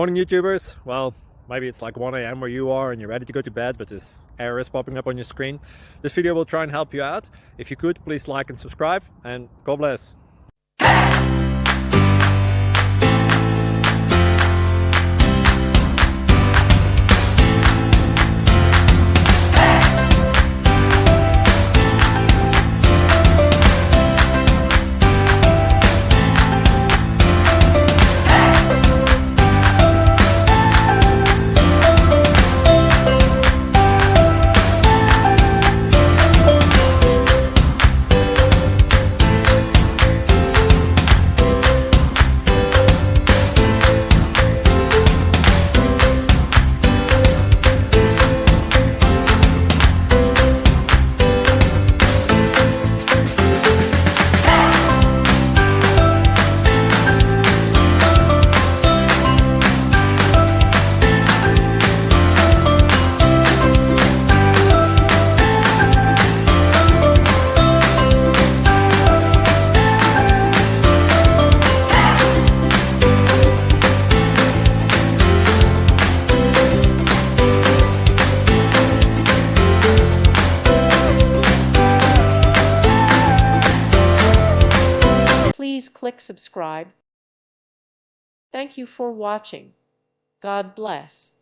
Morning YouTubers. Well, maybe it's like 1 a.m. where you are and you're ready to go to bed, but this error is popping up on your screen. This video will try and help you out. If you could, please like and subscribe, and God bless. Please click subscribe. Thank you for watching. God bless.